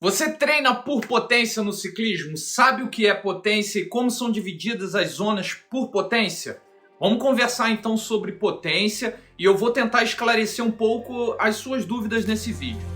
Você treina por potência no ciclismo? Sabe o que é potência e como são divididas as zonas por potência? Vamos conversar então sobre potência e eu vou tentar esclarecer um pouco as suas dúvidas nesse vídeo.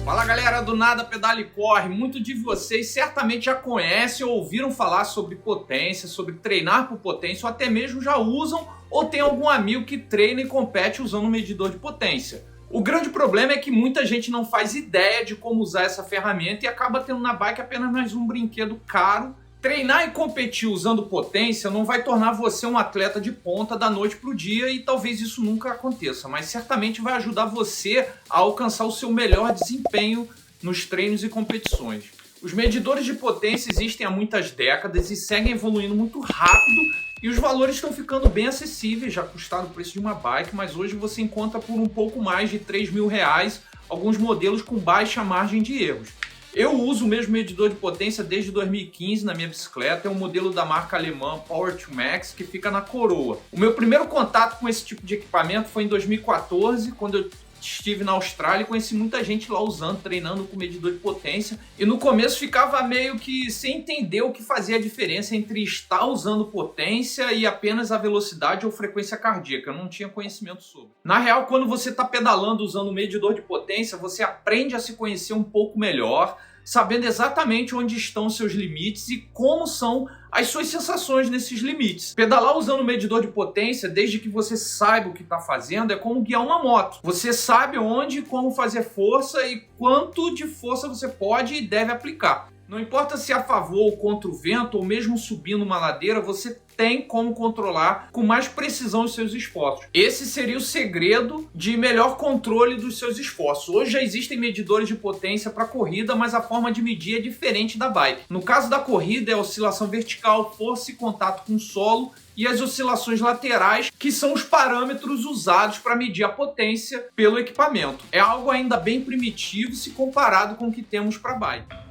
Fala galera do Nada Pedala e Corre, muitos de vocês certamente já conhecem ou ouviram falar sobre potência, sobre treinar por potência ou até mesmo já usam ou tem algum amigo que treina e compete usando um medidor de potência. O grande problema é que muita gente não faz ideia de como usar essa ferramenta e acaba tendo na bike apenas mais um brinquedo caro. Treinar e competir usando potência não vai tornar você um atleta de ponta da noite para o dia e talvez isso nunca aconteça, mas certamente vai ajudar você a alcançar o seu melhor desempenho nos treinos e competições. Os medidores de potência existem há muitas décadas e seguem evoluindo muito rápido e os valores estão ficando bem acessíveis, já custaram o preço de uma bike, mas hoje você encontra por um pouco mais de R$3.000 alguns modelos com baixa margem de erros. Eu uso o mesmo medidor de potência desde 2015 na minha bicicleta, é um modelo da marca alemã Power2Max que fica na coroa. O meu primeiro contato com esse tipo de equipamento foi em 2014, quando eu estive na Austrália e conheci muita gente lá usando, treinando com medidor de potência. E no começo ficava meio que sem entender o que fazia a diferença entre estar usando potência e apenas a velocidade ou frequência cardíaca. Eu não tinha conhecimento sobre. Na real, quando você está pedalando usando o medidor de potência, você aprende a se conhecer um pouco melhor, sabendo exatamente onde estão os seus limites e como são as suas sensações nesses limites. Pedalar usando o medidor de potência, desde que você saiba o que está fazendo, é como guiar uma moto. Você sabe onde e como fazer força e quanto de força você pode e deve aplicar. Não importa se é a favor ou contra o vento, ou mesmo subindo uma ladeira, você tem como controlar com mais precisão os seus esforços. Esse seria o segredo de melhor controle dos seus esforços. Hoje já existem medidores de potência para corrida, mas a forma de medir é diferente da bike. No caso da corrida é a oscilação vertical, força e contato com o solo, e as oscilações laterais, que são os parâmetros usados para medir a potência pelo equipamento. É algo ainda bem primitivo se comparado com o que temos para bike.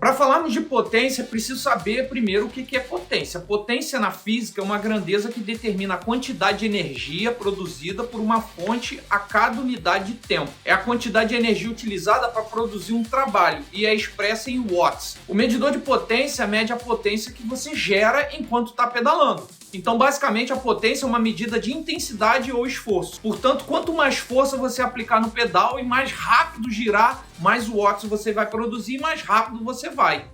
Para falarmos de potência, é preciso saber primeiro o que é potência. Potência na física é uma grandeza que determina a quantidade de energia produzida por uma fonte a cada unidade de tempo. É a quantidade de energia utilizada para produzir um trabalho e é expressa em watts. O medidor de potência mede a potência que você gera enquanto está pedalando. Então, basicamente, a potência é uma medida de intensidade ou esforço. Portanto, quanto mais força você aplicar no pedal e mais rápido girar, mais watts você vai produzir e mais rápido você vai.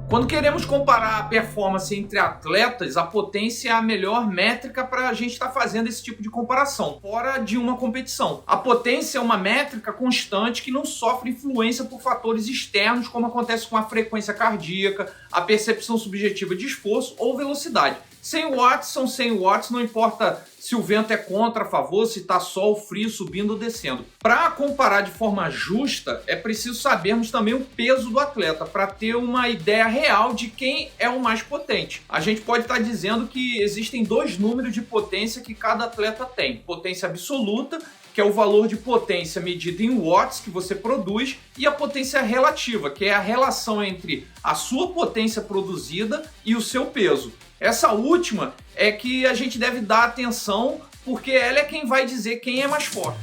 Quando queremos comparar a performance entre atletas, a potência é a melhor métrica para a gente estar fazendo esse tipo de comparação, fora de uma competição. A potência é uma métrica constante que não sofre influência por fatores externos, como acontece com a frequência cardíaca, a percepção subjetiva de esforço ou velocidade. 100 watts são 100 watts, não importa se o vento é contra, a favor, se está sol, frio, subindo ou descendo. Para comparar de forma justa, é preciso sabermos também o peso do atleta, para ter uma ideia real de quem é o mais potente. A gente pode estar dizendo que existem dois números de potência que cada atleta tem. Potência absoluta, que é o valor de potência medido em watts que você produz, e a potência relativa, que é a relação entre a sua potência produzida e o seu peso. Essa última é que a gente deve dar atenção, porque ela é quem vai dizer quem é mais forte.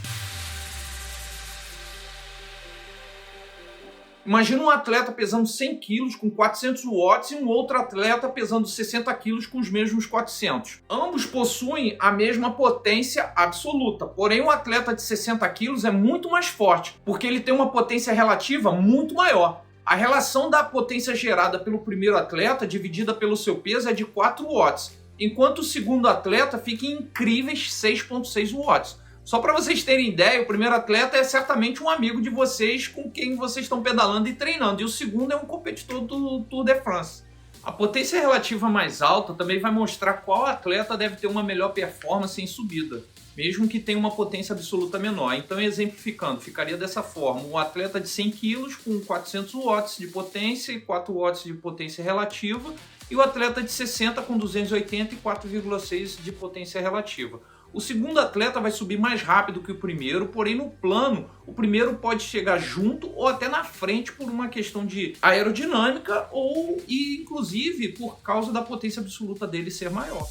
Imagina um atleta pesando 100 kg com 400 watts e um outro atleta pesando 60 kg com os mesmos 400. Ambos possuem a mesma potência absoluta, porém o atleta de 60 kg é muito mais forte, porque ele tem uma potência relativa muito maior. A relação da potência gerada pelo primeiro atleta dividida pelo seu peso é de 4 watts, enquanto o segundo atleta fica em incríveis 6,6 watts. Só para vocês terem ideia, o primeiro atleta é certamente um amigo de vocês com quem vocês estão pedalando e treinando, e o segundo é um competidor do Tour de France. A potência relativa mais alta também vai mostrar qual atleta deve ter uma melhor performance em subida, mesmo que tenha uma potência absoluta menor. Então, exemplificando, ficaria dessa forma: um atleta de 100 kg com 400 watts de potência e 4 watts de potência relativa, e o atleta de 60 com 280 e 4,6 de potência relativa. O segundo atleta vai subir mais rápido que o primeiro, porém no plano, o primeiro pode chegar junto ou até na frente por uma questão de aerodinâmica ou, inclusive, por causa da potência absoluta dele ser maior.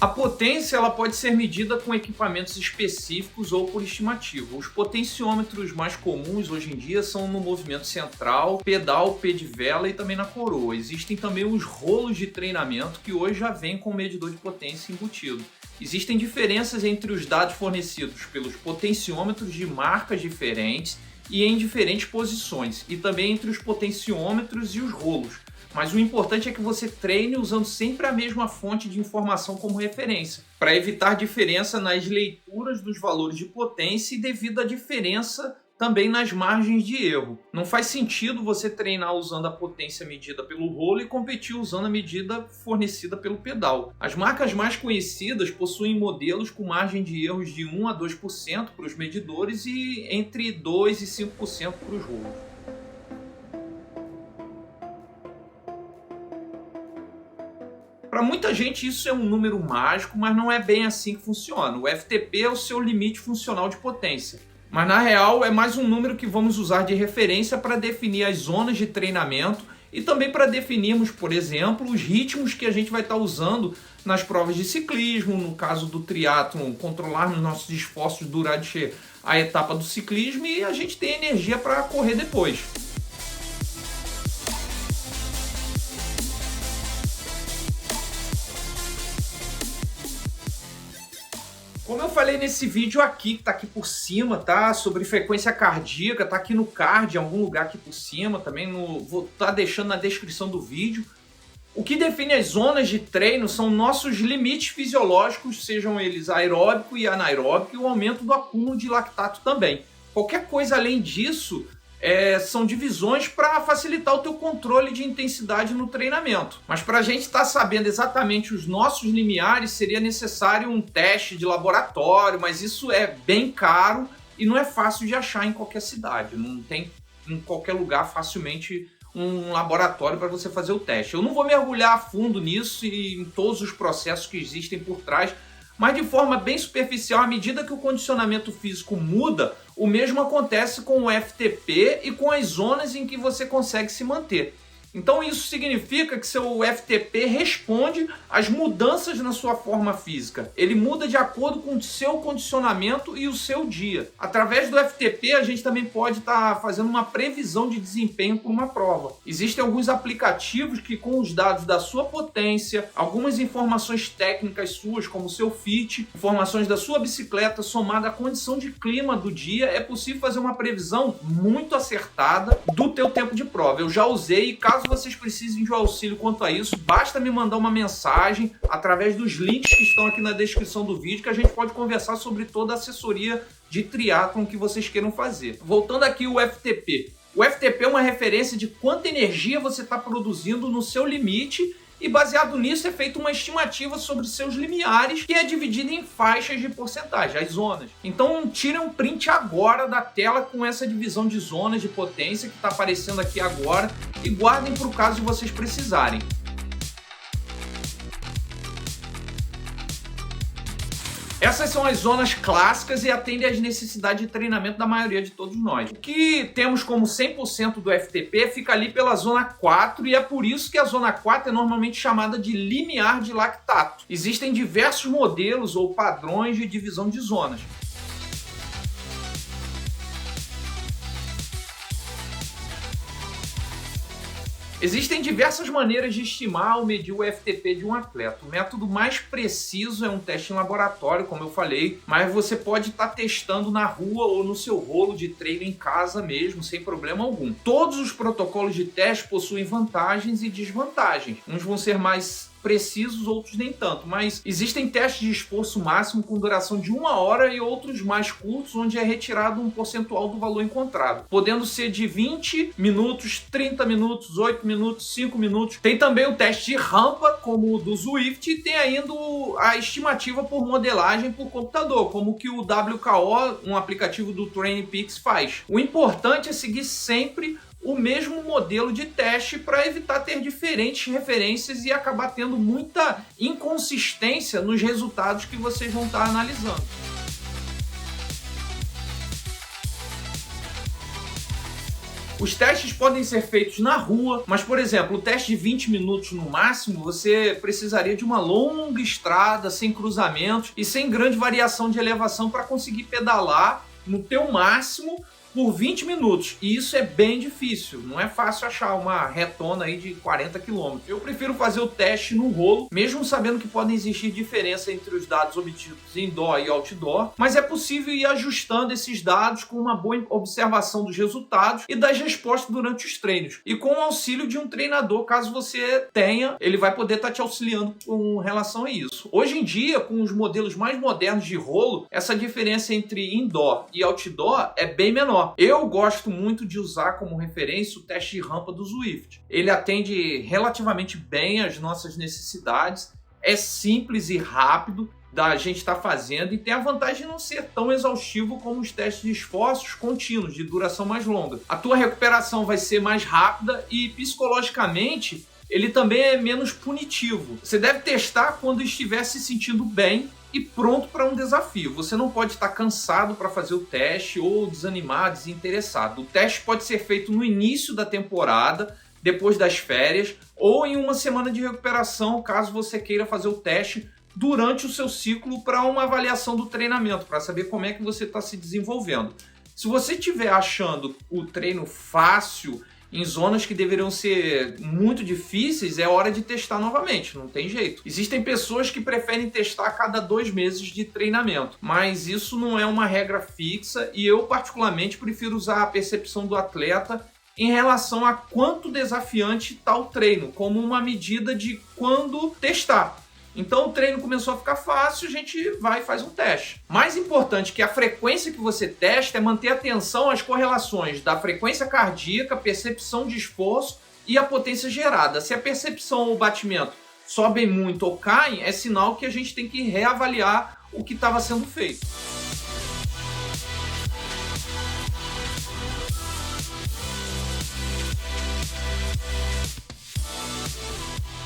A potência ela pode ser medida com equipamentos específicos ou por estimativa. Os potenciômetros mais comuns hoje em dia são no movimento central, pedal, pé de vela e também na coroa. Existem também os rolos de treinamento que hoje já vêm com medidor de potência embutido. Existem diferenças entre os dados fornecidos pelos potenciômetros de marcas diferentes e em diferentes posições, e também entre os potenciômetros e os rolos. Mas o importante é que você treine usando sempre a mesma fonte de informação como referência, para evitar diferença nas leituras dos valores de potência e devido à diferença também nas margens de erro. Não faz sentido você treinar usando a potência medida pelo rolo e competir usando a medida fornecida pelo pedal. As marcas mais conhecidas possuem modelos com margem de erros de 1 a 2% para os medidores e entre 2 e 5% para os rolos. Para muita gente isso é um número mágico, mas não é bem assim que funciona. O FTP é o seu limite funcional de potência. Mas na real é mais um número que vamos usar de referência para definir as zonas de treinamento e também para definirmos, por exemplo, os ritmos que a gente vai estar usando nas provas de ciclismo, no caso do triatlon, controlarmos nossos esforços durante a etapa do ciclismo e a gente tem energia para correr depois. Como eu falei nesse vídeo aqui, que tá aqui por cima, tá? Sobre frequência cardíaca, tá aqui no card, em algum lugar aqui por cima, também vou estar deixando na descrição do vídeo. O que define as zonas de treino são nossos limites fisiológicos, sejam eles aeróbico e anaeróbico, e o aumento do acúmulo de lactato também. Qualquer coisa além disso são divisões para facilitar o teu controle de intensidade no treinamento. Mas para a gente estar sabendo exatamente os nossos limiares, seria necessário um teste de laboratório, mas isso é bem caro e não é fácil de achar em qualquer cidade. Não tem em qualquer lugar facilmente um laboratório para você fazer o teste. Eu não vou mergulhar a fundo nisso e em todos os processos que existem por trás, mas de forma bem superficial, à medida que o condicionamento físico muda, o mesmo acontece com o FTP e com as zonas em que você consegue se manter. Então isso significa que seu FTP responde às mudanças na sua forma física. Ele muda de acordo com o seu condicionamento e o seu dia. Através do FTP a gente também pode estar fazendo uma previsão de desempenho para uma prova. Existem alguns aplicativos que com os dados da sua potência, algumas informações técnicas suas como o seu fit, informações da sua bicicleta somada à condição de clima do dia, é possível fazer uma previsão muito acertada do teu tempo de prova. Eu já usei e caso vocês precisem de um auxílio quanto a isso, basta me mandar uma mensagem através dos links que estão aqui na descrição do vídeo que a gente pode conversar sobre toda a assessoria de triatlon que vocês queiram fazer. Voltando aqui o FTP. O FTP é uma referência de quanta energia você está produzindo no seu limite e baseado nisso é feita uma estimativa sobre seus limiares que é dividida em faixas de porcentagem, as zonas. Então tirem um print agora da tela com essa divisão de zonas de potência que está aparecendo aqui agora e guardem para o caso de vocês precisarem. Essas são as zonas clássicas e atendem às necessidades de treinamento da maioria de todos nós. O que temos como 100% do FTP fica ali pela zona 4 e é por isso que a zona 4 é normalmente chamada de limiar de lactato. Existem diversos modelos ou padrões de divisão de zonas. Existem diversas maneiras de estimar ou medir o FTP de um atleta. O método mais preciso é um teste em laboratório, como eu falei, mas você pode estar testando na rua ou no seu rolo de treino em casa mesmo, sem problema algum. Todos os protocolos de teste possuem vantagens e desvantagens. Uns vão ser mais precisos, outros nem tanto, mas existem testes de esforço máximo com duração de 1 hora e outros mais curtos, onde é retirado um percentual do valor encontrado, podendo ser de 20 minutos, 30 minutos, 8 minutos, 5 minutos. Tem também o teste de rampa, como o do Zwift, e tem ainda a estimativa por modelagem por computador, como que o WKO, um aplicativo do TrainingPeaks, faz. O importante é seguir sempre o mesmo modelo de teste para evitar ter diferentes referências e acabar tendo muita inconsistência nos resultados que vocês vão estar analisando. Os testes podem ser feitos na rua, mas, por exemplo, o teste de 20 minutos no máximo, você precisaria de uma longa estrada, sem cruzamentos e sem grande variação de elevação para conseguir pedalar no teu máximo por 20 minutos. E isso é bem difícil, não é fácil achar uma retona aí de 40 km. Eu prefiro fazer o teste no rolo, mesmo sabendo que podem existir diferença entre os dados obtidos indoor e outdoor, mas é possível ir ajustando esses dados com uma boa observação dos resultados e das respostas durante os treinos. E com o auxílio de um treinador, caso você tenha, ele vai poder estar te auxiliando com relação a isso. Hoje em dia, com os modelos mais modernos de rolo, essa diferença entre indoor e outdoor é bem menor. Eu gosto muito de usar como referência o teste de rampa do Zwift. Ele atende relativamente bem às nossas necessidades, é simples e rápido da gente estar fazendo e tem a vantagem de não ser tão exaustivo como os testes de esforços contínuos, de duração mais longa. A tua recuperação vai ser mais rápida e psicologicamente ele também é menos punitivo. Você deve testar quando estiver se sentindo bem e pronto para um desafio. Você não pode estar cansado para fazer o teste ou desanimado, desinteressado. O teste pode ser feito no início da temporada, depois das férias, ou em uma semana de recuperação, caso você queira fazer o teste durante o seu ciclo para uma avaliação do treinamento, para saber como é que você está se desenvolvendo. Se você estiver achando o treino fácil, em zonas que deveriam ser muito difíceis, é hora de testar novamente, não tem jeito. Existem pessoas que preferem testar a cada 2 meses de treinamento, mas isso não é uma regra fixa e eu particularmente prefiro usar a percepção do atleta em relação a quanto desafiante está o treino, como uma medida de quando testar. Então o treino começou a ficar fácil, a gente vai e faz um teste. Mais importante que a frequência que você testa é manter atenção às correlações da frequência cardíaca, percepção de esforço e a potência gerada. Se a percepção ou o batimento sobem muito ou caem, é sinal que a gente tem que reavaliar o que estava sendo feito.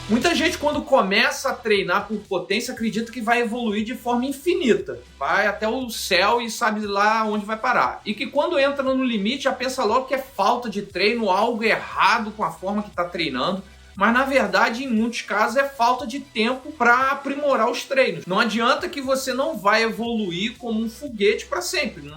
Muita gente, quando começa a treinar por potência, acredita que vai evoluir de forma infinita. Vai até o céu e sabe lá onde vai parar. E que quando entra no limite, já pensa logo que é falta de treino, algo errado com a forma que está treinando. Mas, na verdade, em muitos casos, é falta de tempo para aprimorar os treinos. Não adianta que você não vai evoluir como um foguete para sempre.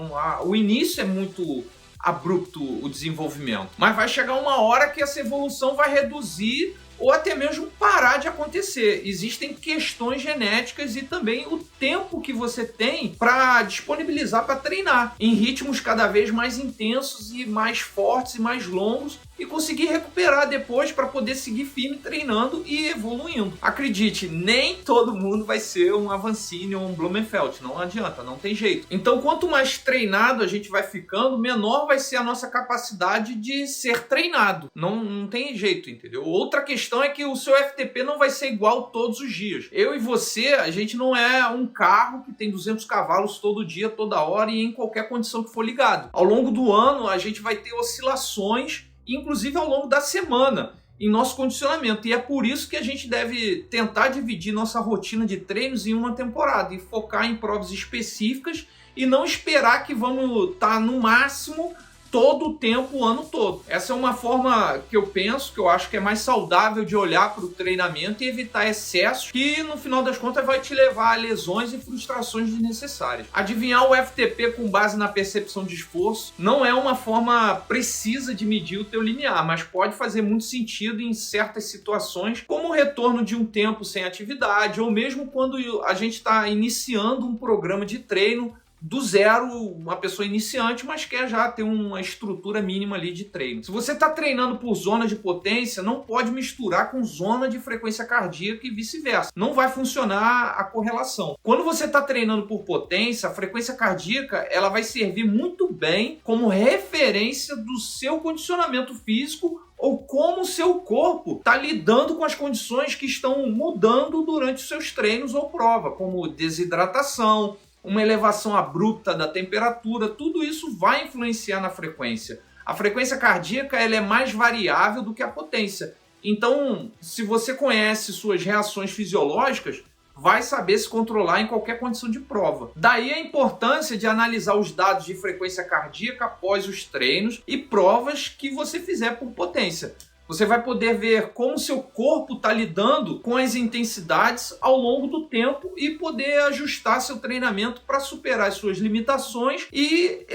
O início é muito abrupto, o desenvolvimento. Mas vai chegar uma hora que essa evolução vai reduzir ou até mesmo parar de acontecer. Existem questões genéticas e também o tempo que você tem para disponibilizar para treinar em ritmos cada vez mais intensos e mais fortes e mais longos e conseguir recuperar depois para poder seguir firme treinando e evoluindo. Acredite, nem todo mundo vai ser um Avancini ou um Blumenfeld, não adianta, não tem jeito. Então, quanto mais treinado a gente vai ficando, menor vai ser a nossa capacidade de ser treinado. Não tem jeito, entendeu? Outra questão é que o seu FTP não vai ser igual todos os dias. Eu e você, a gente não é um carro que tem 200 cavalos todo dia, toda hora e em qualquer condição que for ligado. Ao longo do ano, a gente vai ter oscilações, inclusive ao longo da semana, em nosso condicionamento. E é por isso que a gente deve tentar dividir nossa rotina de treinos em uma temporada e focar em provas específicas e não esperar que vamos estar no máximo todo o tempo, o ano todo. Essa é uma forma que eu penso, que eu acho que é mais saudável de olhar para o treinamento e evitar excessos que, no final das contas, vai te levar a lesões e frustrações desnecessárias. Adivinhar o FTP com base na percepção de esforço não é uma forma precisa de medir o teu limiar, mas pode fazer muito sentido em certas situações, como o retorno de um tempo sem atividade, ou mesmo quando a gente está iniciando um programa de treino do zero, uma pessoa iniciante, mas quer já ter uma estrutura mínima ali de treino. Se você está treinando por zona de potência, não pode misturar com zona de frequência cardíaca e vice-versa. Não vai funcionar a correlação. Quando você está treinando por potência, a frequência cardíaca ela vai servir muito bem como referência do seu condicionamento físico ou como o seu corpo está lidando com as condições que estão mudando durante os seus treinos ou prova, como desidratação, uma elevação abrupta da temperatura, tudo isso vai influenciar na frequência. A frequência cardíaca ela é mais variável do que a potência. Então, se você conhece suas reações fisiológicas, vai saber se controlar em qualquer condição de prova. Daí a importância de analisar os dados de frequência cardíaca após os treinos e provas que você fizer por potência. Você vai poder ver como seu corpo está lidando com as intensidades ao longo do tempo e poder ajustar seu treinamento para superar as suas limitações e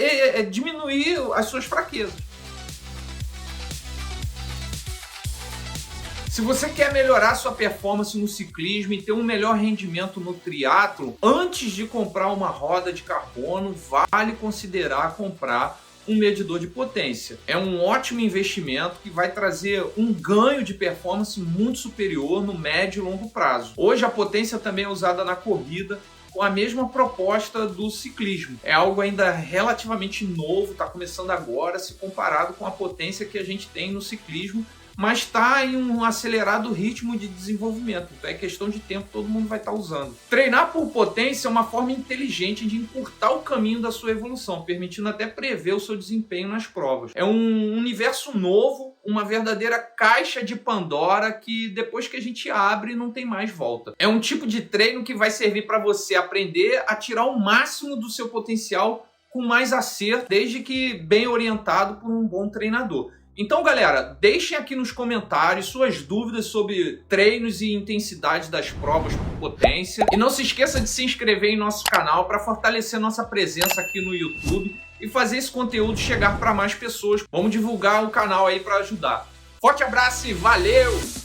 diminuir as suas fraquezas. Se você quer melhorar sua performance no ciclismo e ter um melhor rendimento no triatlo, antes de comprar uma roda de carbono, vale considerar comprar um medidor de potência. É um ótimo investimento que vai trazer um ganho de performance muito superior no médio e longo prazo. Hoje a potência também é usada na corrida, com a mesma proposta do ciclismo. É algo ainda relativamente novo, está começando agora, se comparado com a potência que a gente tem no ciclismo, mas está em um acelerado ritmo de desenvolvimento. Então é questão de tempo, todo mundo vai estar usando. Treinar por potência é uma forma inteligente de encurtar o caminho da sua evolução, permitindo até prever o seu desempenho nas provas. É um universo novo, uma verdadeira caixa de Pandora que depois que a gente abre não tem mais volta. É um tipo de treino que vai servir para você aprender a tirar o máximo do seu potencial com mais acerto, desde que bem orientado por um bom treinador. Então, galera, deixem aqui nos comentários suas dúvidas sobre treinos e intensidade das provas por potência. E não se esqueça de se inscrever em nosso canal para fortalecer nossa presença aqui no YouTube e fazer esse conteúdo chegar para mais pessoas. Vamos divulgar o canal aí para ajudar. Forte abraço e valeu!